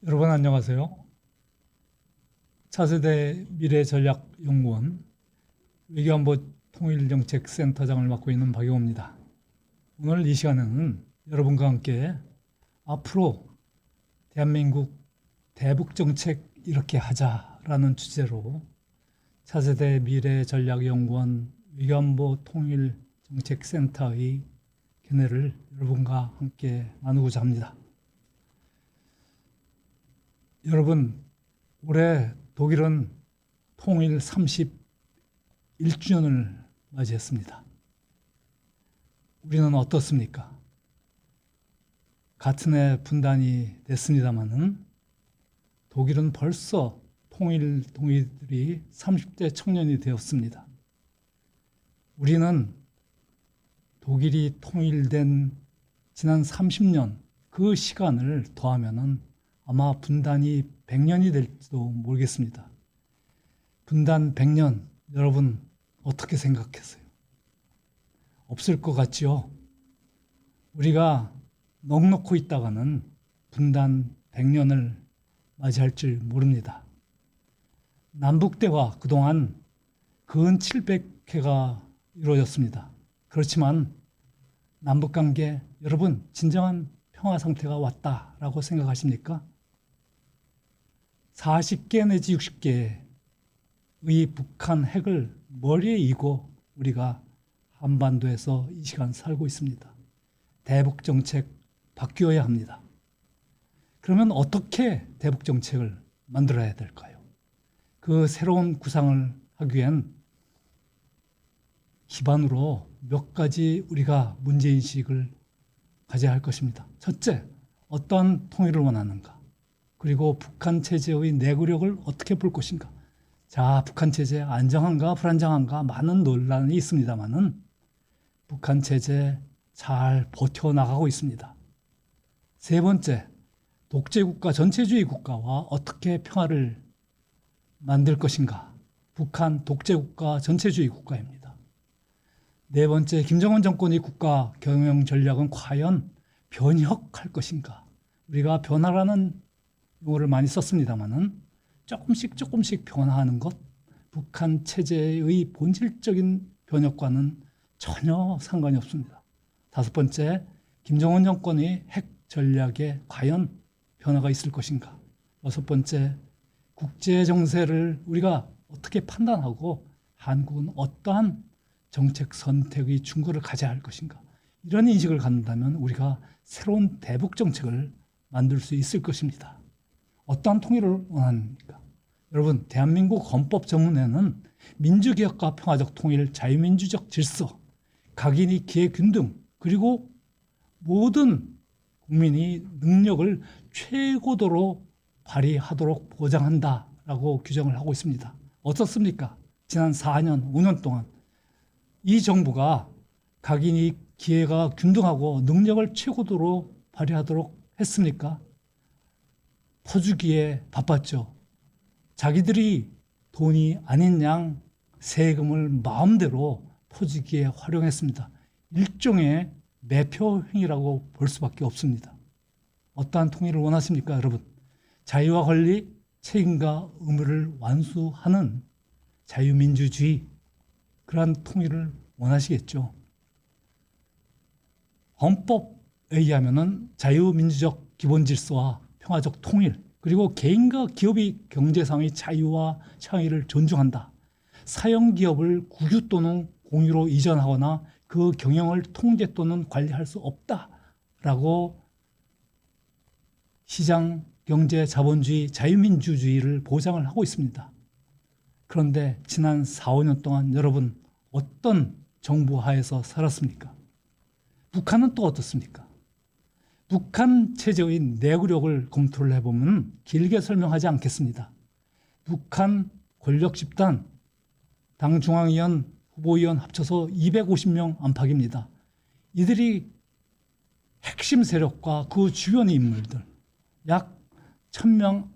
여러분 안녕하세요. 차세대 미래전략연구원 외교안보 통일정책센터장을 맡고 있는 박용호입니다. 오늘 이 시간에는 여러분과 함께 앞으로 대한민국 대북정책 이렇게 하자라는 주제로 차세대 미래전략연구원 외교안보 통일정책센터의 견해를 여러분과 함께 나누고자 합니다. 여러분, 올해 독일은 통일 31주년을 맞이했습니다. 우리는 어떻습니까? 같은 해 분단이 됐습니다마는 독일은 벌써 동의들이 30대 청년이 되었습니다. 우리는 독일이 통일된 지난 30년 그 시간을 더하면은 아마 분단이 100년이 될지도 모르겠습니다. 분단 100년, 여러분 어떻게 생각하세요? 없을 것 같지요? 우리가 넋놓고 있다가는 분단 100년을 맞이할 줄 모릅니다. 남북대화 그동안 근 700회가 이루어졌습니다. 그렇지만 남북관계, 여러분 진정한 평화 상태가 왔다라고 생각하십니까? 40개 내지 60개의 북한 핵을 머리에 이고 우리가 한반도에서 이 시간 살고 있습니다. 대북정책 바뀌어야 합니다. 그러면 어떻게 대북정책을 만들어야 될까요? 그 새로운 구상을 하기 위한 기반으로 몇 가지 우리가 문제인식을 가져야 할 것입니다. 첫째, 어떠한 통일을 원하는가? 그리고 북한 체제의 내구력을 어떻게 볼 것인가? 자, 북한 체제 안정한가 불안정한가 많은 논란이 있습니다만은 북한 체제 잘 버텨나가고 있습니다. 세 번째, 독재국가, 전체주의 국가와 어떻게 평화를 만들 것인가? 북한 독재국가, 전체주의 국가입니다. 네 번째, 김정은 정권의 국가 경영 전략은 과연 변혁할 것인가? 우리가 변화라는 용어를 많이 썼습니다만은 조금씩 변화하는 것, 북한 체제의 본질적인 변혁과는 전혀 상관이 없습니다. 다섯 번째, 김정은 정권의 핵 전략에 과연 변화가 있을 것인가? 여섯 번째, 국제 정세를 우리가 어떻게 판단하고 한국은 어떠한 정책 선택의 중거를 가져야 할 것인가? 이런 인식을 갖는다면 우리가 새로운 대북 정책을 만들 수 있을 것입니다. 어떠한 통일을 원합니까? 여러분, 대한민국 헌법 전문에는 민주개혁과 평화적 통일, 자유민주적 질서, 각인의 기회균등, 그리고 모든 국민이 능력을 최고도로 발휘하도록 보장한다라고 규정을 하고 있습니다. 어떻습니까? 지난 4년, 5년 동안 이 정부가 각인이 기회가 균등하고 능력을 최고도로 발휘하도록 했습니까? 퍼주기에 바빴죠. 자기들이 돈이 아닌 양 세금을 마음대로 퍼주기에 활용했습니다. 일종의 매표 행위라고 볼 수밖에 없습니다. 어떠한 통일을 원하십니까, 여러분? 자유와 권리, 책임과 의무를 완수하는 자유민주주의, 그러한 통일을 원하시겠죠. 헌법에 의하면 자유민주적 기본질서와 평화적 통일, 그리고 개인과 기업의 경제상의 자유와 창의를 존중한다. 사형기업을 국유 또는 공유로 이전하거나 그 경영을 통제 또는 관리할 수 없다라고 시장 경제 자본주의 자유민주주의를 보장을 하고 있습니다. 그런데 지난 4, 5년 동안 여러분 어떤 정부 하에서 살았습니까? 북한은 또 어떻습니까? 북한 체제의 내구력을 검토를 해보면 길게 설명하지 않겠습니다. 북한 권력 집단, 당 중앙위원, 후보위원 합쳐서 250명 안팎입니다. 이들이 핵심 세력과 그 주변의 인물들, 약 1000명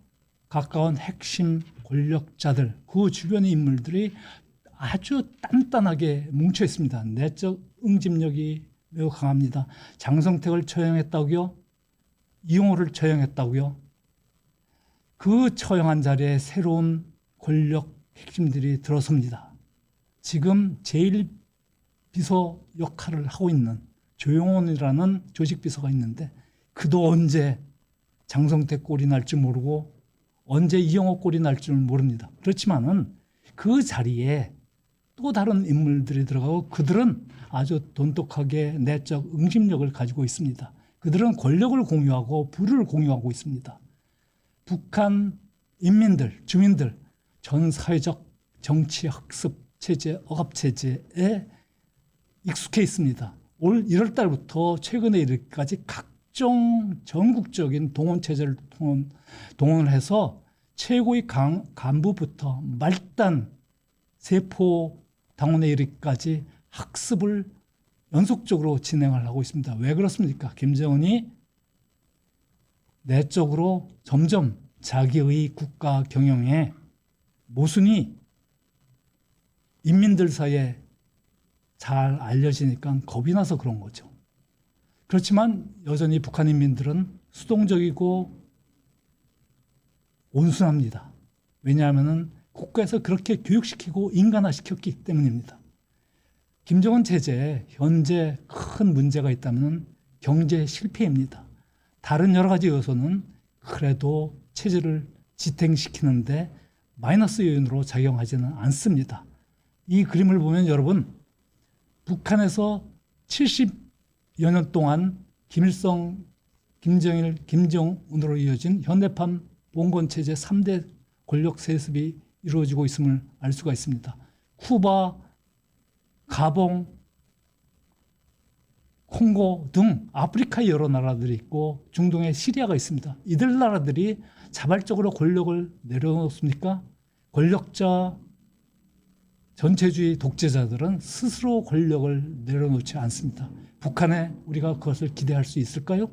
가까운 핵심 권력자들, 그 주변의 인물들이 아주 단단하게 뭉쳐 있습니다. 내적 응집력이 매우 강합니다. 장성택을 처형했다고요? 이용호를 처형했다고요? 그 처형한 자리에 새로운 권력 핵심들이 들어섭니다. 지금 제1비서 역할을 하고 있는 조용원이라는 조직비서가 있는데 그도 언제 장성태 꼴이 날지 모르고 언제 이영호 꼴이 날지 모릅니다. 그렇지만은 그 자리에 또 다른 인물들이 들어가고 그들은 아주 돈독하게 내적 응집력을 가지고 있습니다. 그들은 권력을 공유하고 부를 공유하고 있습니다. 북한 인민들, 주민들, 전 사회적 정치 학습 체제, 억압 체제에 익숙해 있습니다. 올 1월 달부터 최근에 이르기까지 각종 전국적인 동원 체제를 동원을 해서 최고위 간부부터 말단 세포 당원에 이르기까지 학습을 연속적으로 진행을 하고 있습니다. 왜 그렇습니까? 김정은이 내적으로 점점 자기의 국가 경영에 모순이 인민들 사이에 잘 알려지니까 겁이 나서 그런 거죠. 그렇지만 여전히 북한 인민들은 수동적이고 온순합니다. 왜냐하면 국가에서 그렇게 교육시키고 인간화시켰기 때문입니다. 김정은 체제에 현재 큰 문제가 있다면 경제 실패입니다. 다른 여러 가지 요소는 그래도 체제를 지탱시키는데 마이너스 요인으로 작용하지는 않습니다. 이 그림을 보면 여러분, 북한에서 70여 년 동안 김일성, 김정일, 김정은으로 이어진 현대판 봉건 체제 3대 권력 세습이 이루어지고 있음을 알 수가 있습니다. 쿠바, 가봉, 콩고 등 아프리카의 여러 나라들이 있고 중동에 시리아가 있습니다. 이들 나라들이 자발적으로 권력을 내려놓습니까? 권력자, 전체주의 독재자들은 스스로 권력을 내려놓지 않습니다. 북한에 우리가 그것을 기대할 수 있을까요?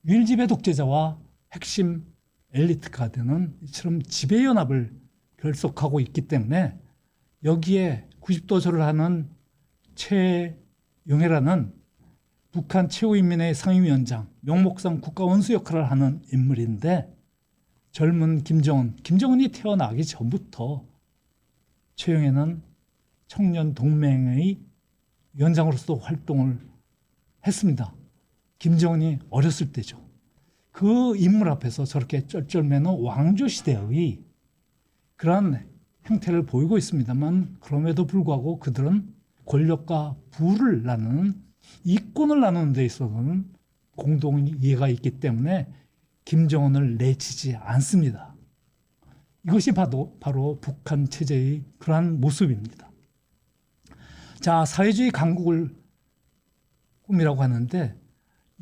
밀지배 독재자와 핵심 엘리트 가드는 이처럼 지배연합을 결속하고 있기 때문에 여기에 90도절을 하는 최용해라는 북한 최고인민회의 상임위원장, 명목상 국가원수 역할을 하는 인물인데 젊은 김정은이 태어나기 전부터 최용해는 청년동맹의 위원장으로서도 활동을 했습니다. 김정은이 어렸을 때죠. 그 인물 앞에서 저렇게 쩔쩔매는 왕조시대의 그러한 행태를 보이고 있습니다만 그럼에도 불구하고 그들은 권력과 부를 나누는 이권을 나누는 데 있어서는 공동 이해가 있기 때문에 김정은을 내치지 않습니다. 이것이 바로 북한 체제의 그러한 모습입니다. 자, 사회주의 강국을 꿈이라고 하는데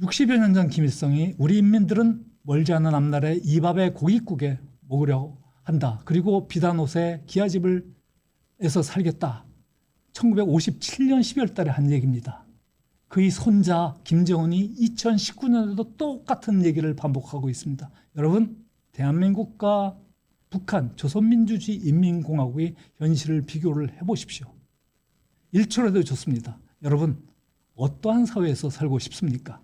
60여 년 전 김일성이 우리 인민들은 멀지 않은 앞날에 이 밥에 고깃국에 먹으려 한다. 그리고 비단 옷에 기아집에서 살겠다. 1957년 12월 달에 한 얘기입니다. 그의 손자 김정은이 2019년에도 똑같은 얘기를 반복하고 있습니다. 여러분, 대한민국과 북한 조선민주주의 인민공화국의 현실을 비교를 해보십시오. 1초라도 좋습니다. 여러분, 어떠한 사회에서 살고 싶습니까?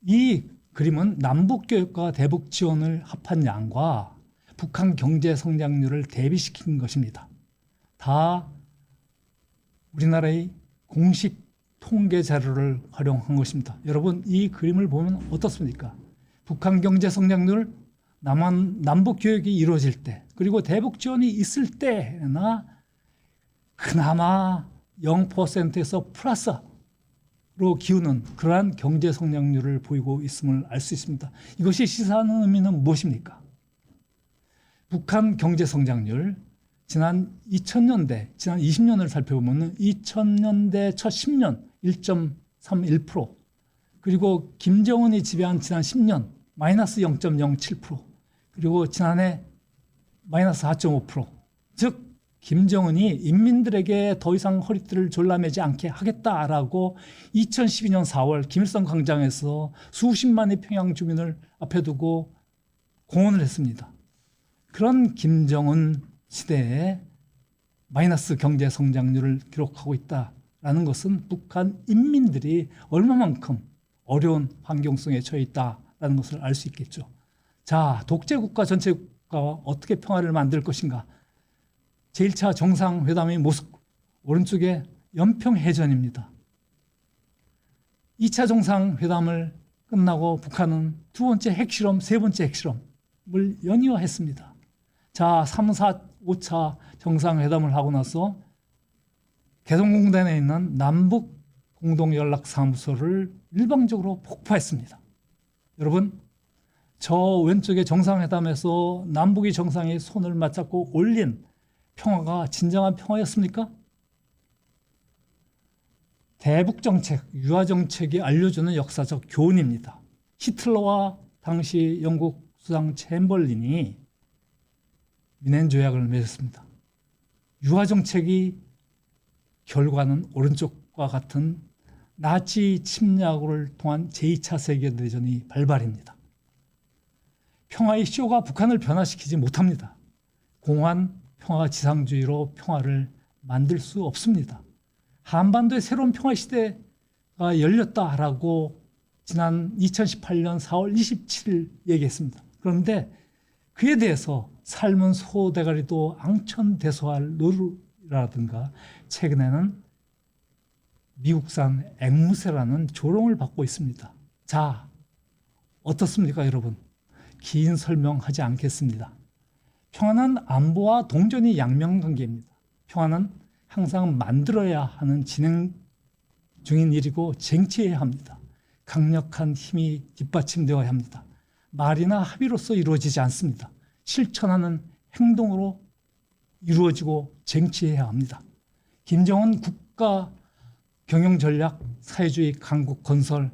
이 그림은 남북교육과 대북지원을 합한 양과 북한 경제 성장률을 대비시킨 것입니다. 다 우리나라의 공식 통계 자료를 활용한 것입니다. 여러분, 이 그림을 보면 어떻습니까? 북한 경제 성장률, 남북 교육이 이루어질 때, 그리고 대북 지원이 있을 때나 그나마 0%에서 플러스로 기우는 그러한 경제 성장률을 보이고 있음을 알 수 있습니다. 이것이 시사하는 의미는 무엇입니까? 북한 경제 성장률, 지난 2000년대, 지난 20년을 살펴보면 2000년대 첫 10년 1.31%, 그리고 김정은이 지배한 지난 10년 마이너스 0.07%, 그리고 지난해 마이너스 4.5%, 즉 김정은이 인민들에게 더 이상 허리띠를 졸라매지 않게 하겠다라고 2012년 4월 김일성 광장에서 수십만의 평양 주민을 앞에 두고 공언을 했습니다. 그런 김정은 시대에 마이너스 경제 성장률을 기록하고 있다라는 것은 북한 인민들이 얼마만큼 어려운 환경 속에 처해 있다라는 것을 알 수 있겠죠. 자, 독재국가 전체국가와 어떻게 평화를 만들 것인가. 제1차 정상회담의 모습, 오른쪽에 연평해전입니다. 2차 정상회담을 끝나고 북한은 두 번째 핵실험, 세 번째 핵실험을 연이어했습니다. 자, 3, 4, 5차 정상회담을 하고 나서 개성공단에 있는 남북 공동연락사무소를 일방적으로 폭파했습니다. 여러분, 저 왼쪽의 정상회담에서 남북이 정상이 손을 맞잡고 올린 평화가 진정한 평화였습니까? 대북정책, 유화정책이 알려주는 역사적 교훈입니다. 히틀러와 당시 영국 수장 챔벌린이 미넨 조약을 맺었습니다. 유화정책이 결과는 오른쪽과 같은 나치 침략을 통한 제2차 세계대전이 발발입니다. 평화의 쇼가 북한을 변화시키지 못합니다. 공허한 평화 지상주의로 평화를 만들 수 없습니다. 한반도의 새로운 평화 시대가 열렸다라고 지난 2018년 4월 27일 얘기했습니다. 그런데 그에 대해서 삶은 소대가리도 앙천대소할 노루라든가 최근에는 미국산 앵무새라는 조롱을 받고 있습니다. 자, 어떻습니까, 여러분? 긴 설명하지 않겠습니다. 평화는 안보와 동전이 양면관계입니다. 평화는 항상 만들어야 하는 진행 중인 일이고 쟁취해야 합니다. 강력한 힘이 뒷받침되어야 합니다. 말이나 합의로서 이루어지지 않습니다. 실천하는 행동으로 이루어지고 쟁취해야 합니다. 김정은 국가 경영 전략, 사회주의 강국 건설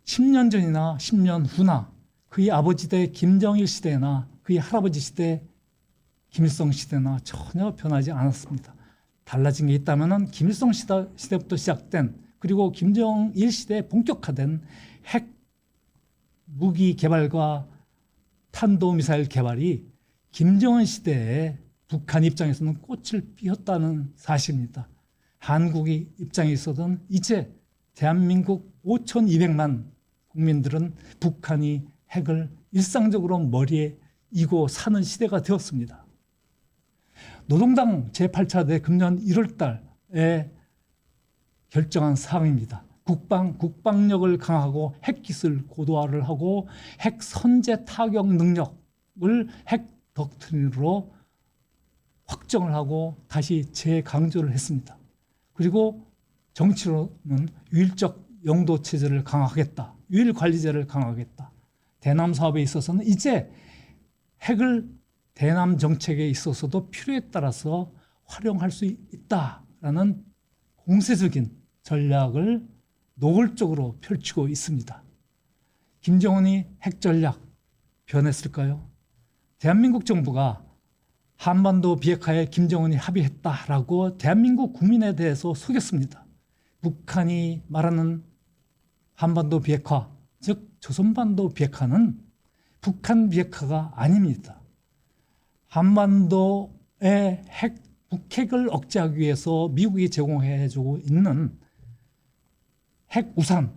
10년 전이나 10년 후나 그의 아버지 때 김정일 시대나 그의 할아버지 시대 김일성 시대나 전혀 변하지 않았습니다. 달라진 게 있다면 김일성 시대부터 시작된 그리고 김정일 시대에 본격화된 핵 무기 개발과 탄도미사일 개발이 김정은 시대에 북한 입장에서는 꽃을 피웠다는 사실입니다. 한국의 입장에 있어서는 이제 대한민국 5,200만 국민들은 북한이 핵을 일상적으로 머리에 이고 사는 시대가 되었습니다. 노동당 제8차 금년 1월 달에 결정한 사항입니다. 국방력을 강화하고 핵기술 고도화를 하고 핵 선제 타격 능력을 핵 덕트린으로 확정을 하고 다시 재강조를 했습니다. 그리고 정치로는 유일적 영도 체제를 강화하겠다. 유일 관리제를 강화하겠다. 대남 사업에 있어서는 이제 핵을 대남 정책에 있어서도 필요에 따라서 활용할 수 있다라는 공세적인 전략을 노골적으로 펼치고 있습니다. 김정은이 핵 전략 변했을까요? 대한민국 정부가 한반도 비핵화에 김정은이 합의했다라고 대한민국 국민에 대해서 속였습니다. 북한이 말하는 한반도 비핵화, 즉 조선반도 비핵화는 북한 비핵화가 아닙니다. 한반도의 북핵을 억제하기 위해서 미국이 제공해주고 있는 핵 우산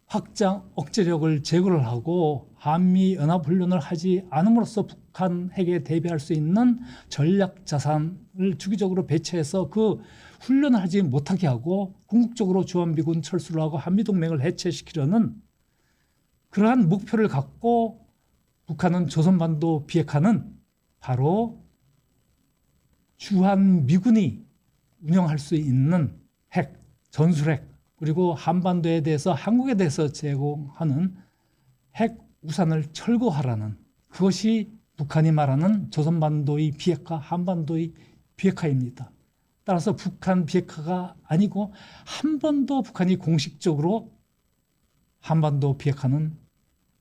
확장 억제력을 제거를 하고 한미 연합훈련을 하지 않음으로써 북한 핵에 대비할 수 있는 전략 자산을 주기적으로 배치해서 그 훈련을 하지 못하게 하고 궁극적으로 주한미군 철수를 하고 한미동맹을 해체시키려는 그러한 목표를 갖고 북한은 조선반도 비핵화는 바로 주한미군이 운영할 수 있는 핵, 전술핵 그리고 한반도에 대해서 한국에 대해서 제공하는 핵 우산을 철거하라는 그것이 북한이 말하는 조선반도의 비핵화, 한반도의 비핵화입니다. 따라서 북한 비핵화가 아니고 한 번도 북한이 공식적으로 한반도 비핵화는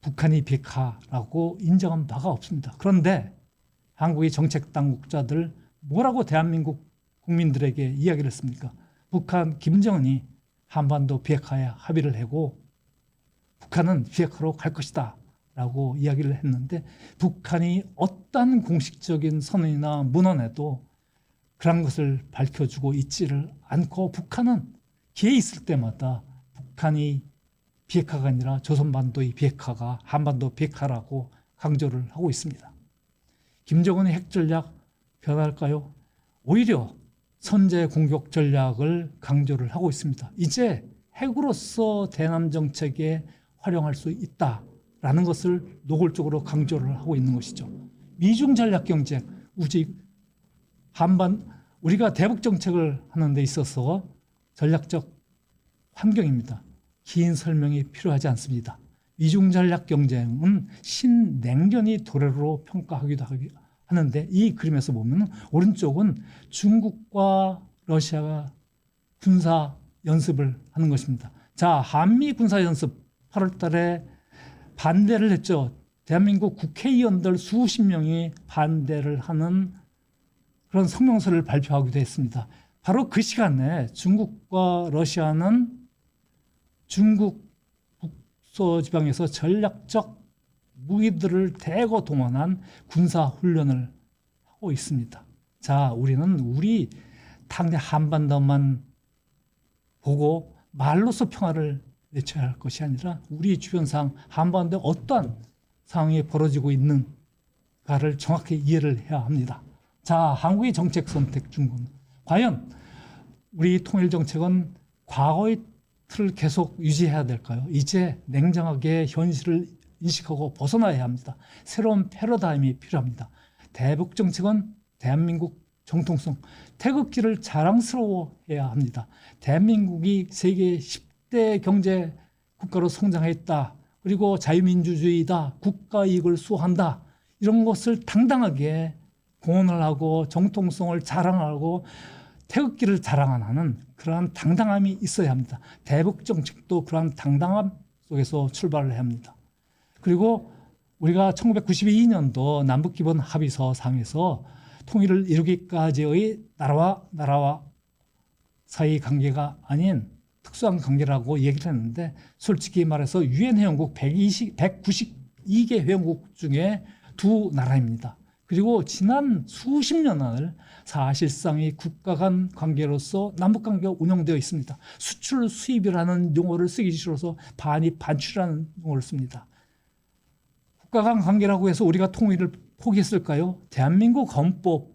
북한이 비핵화라고 인정한 바가 없습니다. 그런데 한국의 정책 당국자들 뭐라고 대한민국 국민들에게 이야기를 했습니까? 북한 김정은이 한반도 비핵화에 합의를 하고 북한은 비핵화로 갈 것이다 라고 이야기를 했는데 북한이 어떤 공식적인 선언이나 문헌에도 그런 것을 밝혀주고 있지를 않고 북한은 기회 있을 때마다 북한이 비핵화가 아니라 조선반도의 비핵화가 한반도 비핵화라고 강조를 하고 있습니다. 김정은의 핵 전략 변할까요? 오히려 선제 공격 전략을 강조를 하고 있습니다. 이제 핵으로서 대남 정책에 활용할 수 있다라는 것을 노골적으로 강조를 하고 있는 것이죠. 미중 전략 경쟁, 우리가 대북 정책을 하는 데 있어서 전략적 환경입니다. 긴 설명이 필요하지 않습니다. 미중 전략 경쟁은 신냉전이 도래로 평가하기도 하는데, 이 그림에서 보면 오른쪽은 중국과 러시아가 군사 연습을 하는 것입니다. 자, 한미 군사 연습 8월 달에 반대를 했죠. 대한민국 국회의원들 수십 명이 반대를 하는 그런 성명서를 발표하기도 했습니다. 바로 그 시간에 중국과 러시아는 중국 북서지방에서 전략적 무기들을 대거 동원한 군사훈련을 하고 있습니다. 자, 우리는 우리 당내 한반도만 보고 말로서 평화를 외쳐야 할 것이 아니라 우리 주변상 한반도에 어떠한 상황이 벌어지고 있는가를 정확히 이해를 해야 합니다. 자, 한국의 정책 선택 중군. 과연 우리 통일 정책은 과거의 틀을 계속 유지해야 될까요? 이제 냉정하게 현실을 인식하고 벗어나야 합니다. 새로운 패러다임이 필요합니다. 대북 정책은 대한민국 정통성, 태극기를 자랑스러워해야 합니다. 대한민국이 세계 10대 경제 국가로 성장했다. 그리고 자유민주주의다. 국가 이익을 수호한다. 이런 것을 당당하게 공언을 하고 정통성을 자랑하고 태극기를 자랑하는 그러한 당당함이 있어야 합니다. 대북 정책도 그러한 당당함 속에서 출발을 해야 합니다. 그리고 우리가 1992년도 남북기본 합의서상에서 통일을 이루기까지의 나라와 사이 관계가 아닌 특수한 관계라고 얘기를 했는데, 솔직히 말해서 유엔 회원국 192개 회원국 중에 두 나라입니다. 그리고 지난 수십 년을 사실상의 국가 간 관계로서 남북관계가 운영되어 있습니다. 수출 수입이라는 용어를 쓰기 싫어서 반출이라는 용어를 씁니다. 국가 간 관계라고 해서 우리가 통일을 포기했을까요? 대한민국 헌법에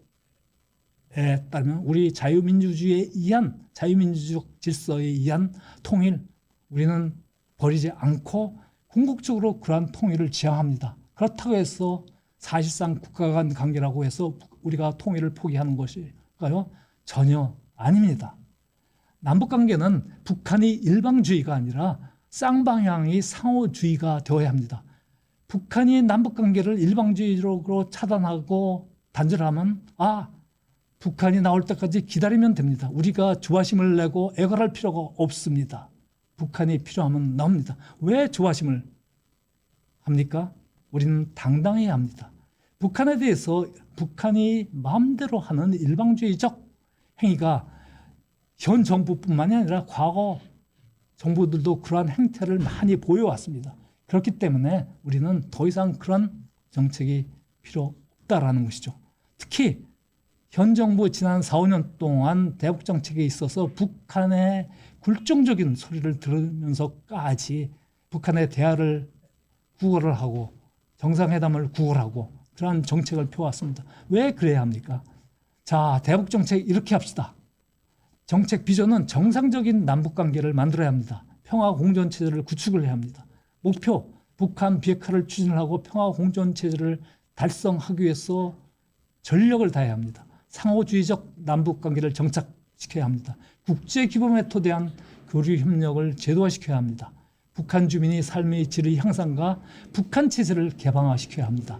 따르면 우리 자유민주주의에 의한 자유민주적 질서에 의한 통일, 우리는 버리지 않고 궁극적으로 그러한 통일을 지향합니다. 그렇다고 해서 사실상 국가 간 관계라고 해서 우리가 통일을 포기하는 것일까요? 전혀 아닙니다. 남북관계는 북한이 일방주의가 아니라 쌍방향의 상호주의가 되어야 합니다. 북한이 남북관계를 일방주의적으로 차단하고 단절하면 북한이 나올 때까지 기다리면 됩니다. 우리가 조바심을 내고 애걸할 필요가 없습니다. 북한이 필요하면 나옵니다. 왜 조바심을 합니까? 우리는 당당해야 합니다. 북한에 대해서 북한이 마음대로 하는 일방주의적 행위가 현 정부뿐만이 아니라 과거 정부들도 그러한 행태를 많이 보여왔습니다. 그렇기 때문에 우리는 더 이상 그런 정책이 필요 없다라는 것이죠. 특히 현 정부 지난 4, 5년 동안 대북 정책에 있어서 북한의 굴종적인 소리를 들으면서까지 북한의 대화를 구걸을 하고 정상회담을 구걸하고 그러한 정책을 펴왔습니다. 왜 그래야 합니까? 자, 대북 정책 이렇게 합시다. 정책 비전은 정상적인 남북관계를 만들어야 합니다. 평화공존체제를 구축을 해야 합니다. 목표, 북한 비핵화를 추진하고 평화공존체제를 달성하기 위해서 전력을 다해야 합니다. 상호주의적 남북관계를 정착시켜야 합니다. 국제규범에 토대한 교류협력을 제도화시켜야 합니다. 북한 주민의 삶의 질의 향상과 북한 체제를 개방화시켜야 합니다.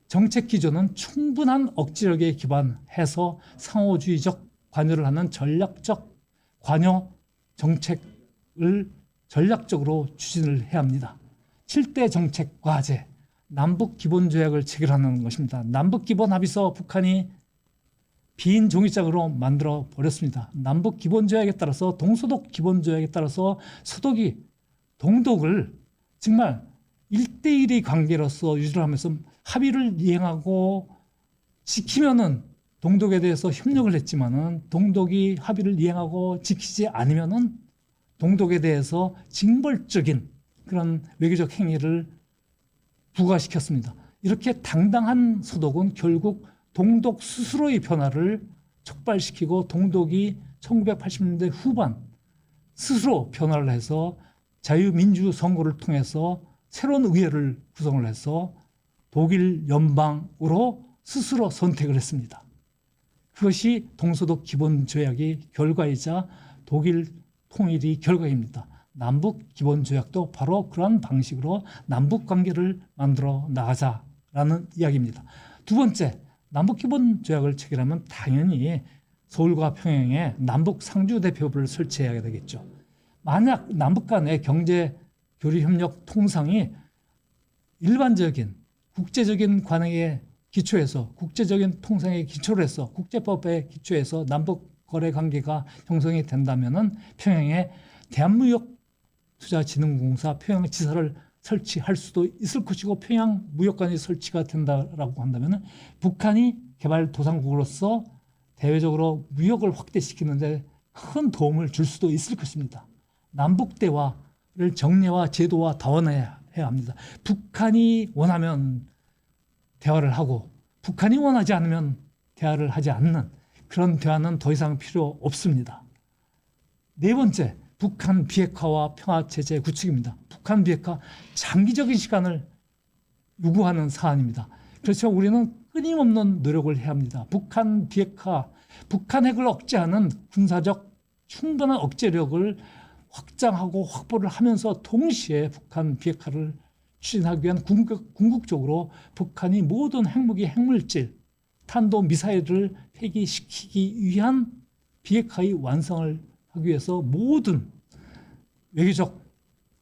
정책 기조는 충분한 억지력에 기반해서 상호주의적 관여를 하는 전략적 관여 정책을 전략적으로 추진을 해야 합니다. 7대 정책 과제, 남북기본조약을 체결하는 것입니다. 남북기본합의서 북한이 빈 종이장으로 만들어 버렸습니다. 남북기본조약에 따라서 동서독 기본조약에 따라서 서독이 동독을 정말 1대1의 관계로서 유지를 하면서 합의를 이행하고 지키면은 동독에 대해서 협력을 했지만은 동독이 합의를 이행하고 지키지 않으면은 동독에 대해서 징벌적인 그런 외교적 행위를 부과시켰습니다. 이렇게 당당한 서독은 결국 동독 스스로의 변화를 촉발시키고 동독이 1980년대 후반 스스로 변화를 해서 자유민주 선거를 통해서 새로운 의회를 구성을 해서 독일 연방으로 스스로 선택을 했습니다. 그것이 동서독 기본조약의 결과이자 독일 통일의 결과입니다. 남북 기본조약도 바로 그러한 방식으로 남북 관계를 만들어 나가자라는 이야기입니다. 두 번째, 남북 기본조약을 체결하면 당연히 서울과 평양에 남북 상주대표부를 설치해야 되겠죠. 만약 남북 간의 경제 교류 협력 통상이 일반적인 국제적인 관행에 기초해서 국제적인 통상에 기초를 해서 국제법에 기초해서 남북 거래 관계가 형성이 된다면은 평양에 대한무역투자진흥공사 평양지사를 설치할 수도 있을 것이고 평양 무역관이 설치가 된다라고 한다면은 북한이 개발도상국으로서 대외적으로 무역을 확대시키는데 큰 도움을 줄 수도 있을 것입니다. 남북 대화를 정례와 제도와 다원해야 합니다. 북한이 원하면 대화를 하고 북한이 원하지 않으면 대화를 하지 않는 그런 대화는 더 이상 필요 없습니다. 네 번째, 북한 비핵화와 평화체제 구축입니다. 북한 비핵화 장기적인 시간을 요구하는 사안입니다. 그래서 우리는 끊임없는 노력을 해야 합니다. 북한 비핵화, 북한 핵을 억제하는 군사적 충분한 억제력을 확장하고 확보를 하면서 동시에 북한 비핵화를 추진하기 위한 궁극적으로 북한이 모든 핵무기, 핵물질, 탄도미사일을 폐기시키기 위한 비핵화의 완성을 하기 위해서 모든 외교적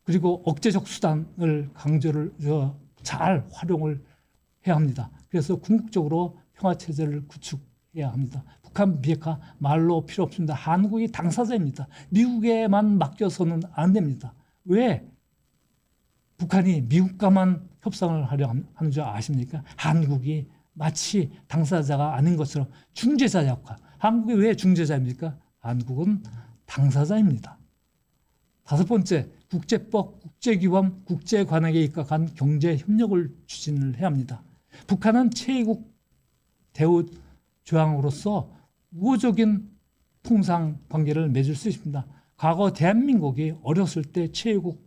그리고 억제적 수단을 강조를 잘 활용을 해야 합니다. 그래서 궁극적으로 평화체제를 구축해야 합니다. 북한 비핵화 말로 필요 없습니다. 한국이 당사자입니다. 미국에만 맡겨서는 안 됩니다. 왜? 북한이 미국과만 협상을 하려 하는 줄 아십니까? 한국이 마치 당사자가 아닌 것처럼 중재자 역할. 한국이 왜 중재자입니까? 한국은 당사자입니다. 다섯 번째, 국제법, 국제규범, 국제관행에 입각한 경제협력을 추진을 해야 합니다. 북한은 제2국 대우 조항으로서 우호적인 통상 관계를 맺을 수 있습니다. 과거 대한민국이 어렸을 때 제2국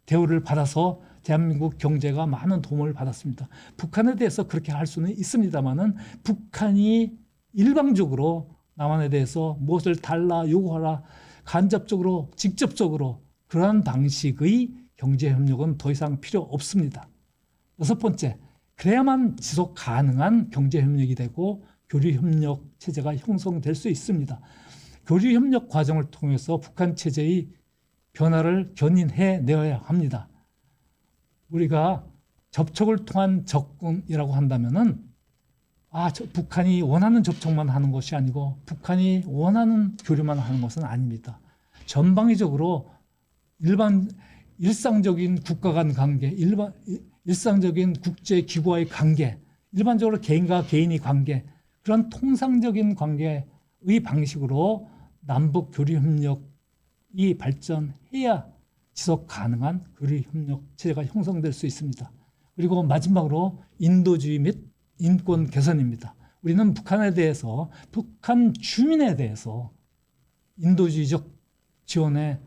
대우를 받아서 대한민국 경제가 많은 도움을 받았습니다. 북한에 대해서 그렇게 할 수는 있습니다만은 북한이 일방적으로 남한에 대해서 무엇을 달라 요구하라 간접적으로 직접적으로 그러한 방식의 경제협력은 더 이상 필요 없습니다. 여섯 번째, 그래야만 지속 가능한 경제협력이 되고 교류협력 체제가 형성될 수 있습니다. 교류협력 과정을 통해서 북한 체제의 변화를 견인해내야 합니다. 우리가 접촉을 통한 접근이라고 한다면은 북한이 원하는 접촉만 하는 것이 아니고 북한이 원하는 교류만 하는 것은 아닙니다. 전방위적으로 일상적인 국가 간 관계, 일상적인 국제기구와의 관계, 일반적으로 개인과 개인의 관계, 그런 통상적인 관계의 방식으로 남북 교류협력이 발전해야 지속 가능한 교류협력 체제가 형성될 수 있습니다. 그리고 마지막으로 인도주의 및 인권 개선입니다. 우리는 북한에 대해서, 북한 주민에 대해서 인도주의적 지원에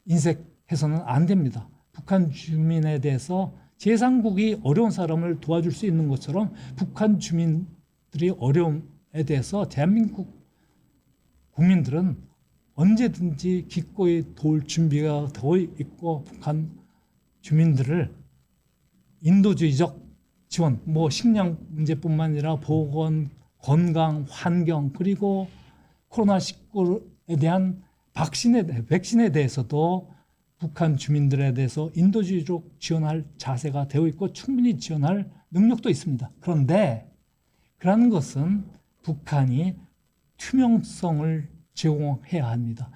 인색해서는 안 됩니다. 북한 주민에 대해서 제3국이 어려운 사람을 도와줄 수 있는 것처럼 북한 주민들이 어려움에 대해서 대한민국 국민들은 언제든지 기꺼이 도울 준비가 되어 있고 북한 주민들을 인도주의적 지원, 식량 문제뿐만 아니라 보건, 건강, 환경 그리고 코로나19에 대한 백신에 대해서도 북한 주민들에 대해서 인도주의적 지원할 자세가 되어 있고 충분히 지원할 능력도 있습니다. 그런데 그런 것은 북한이 투명성을 제공해야 합니다.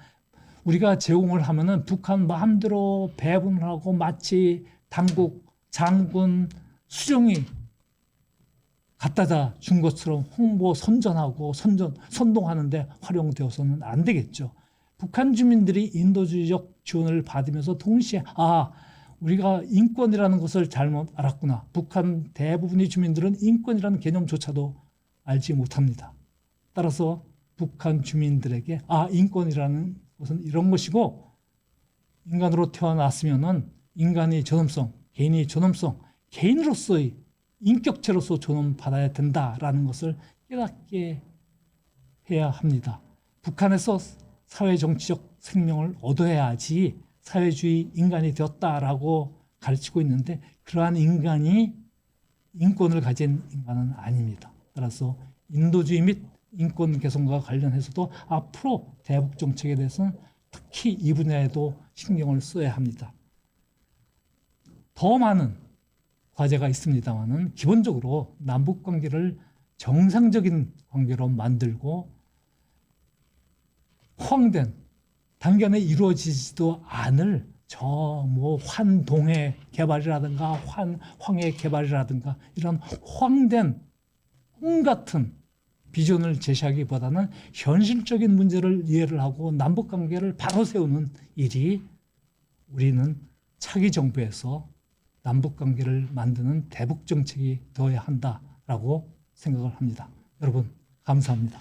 우리가 제공을 하면은 북한 마음대로 배분을 하고 마치 당국, 장군, 수령이 갖다다 준 것처럼 홍보 선전하고 선동하는데 활용되어서는 안 되겠죠. 북한 주민들이 인도주의적 지원을 받으면서 동시에 우리가 인권이라는 것을 잘못 알았구나. 북한 대부분의 주민들은 인권이라는 개념조차도 알지 못합니다. 따라서 북한 주민들에게 인권이라는 것은 이런 것이고, 인간으로 태어났으면은 인간의 존엄성, 개인의 존엄성, 개인으로서의 인격체로서 존엄받아야 된다라는 것을 깨닫게 해야 합니다. 북한에서 사회정치적 생명을 얻어야지 사회주의 인간이 되었다라고 가르치고 있는데, 그러한 인간이 인권을 가진 인간은 아닙니다. 따라서 인도주의 및 인권 개선과 관련해서도 앞으로 대북 정책에 대해서는 특히 이 분야에도 신경을 써야 합니다. 더 많은 과제가 있습니다만은 기본적으로 남북 관계를 정상적인 관계로 만들고, 허황된 단견에 이루어지지도 않을 환동의 개발이라든가 황해 개발이라든가 이런 허황된 꿈 같은 비전을 제시하기보다는 현실적인 문제를 이해를 하고 남북 관계를 바로 세우는 일이 우리는 차기 정부에서 남북 관계를 만드는 대북 정책이 되어야 한다라고 생각을 합니다. 여러분, 감사합니다.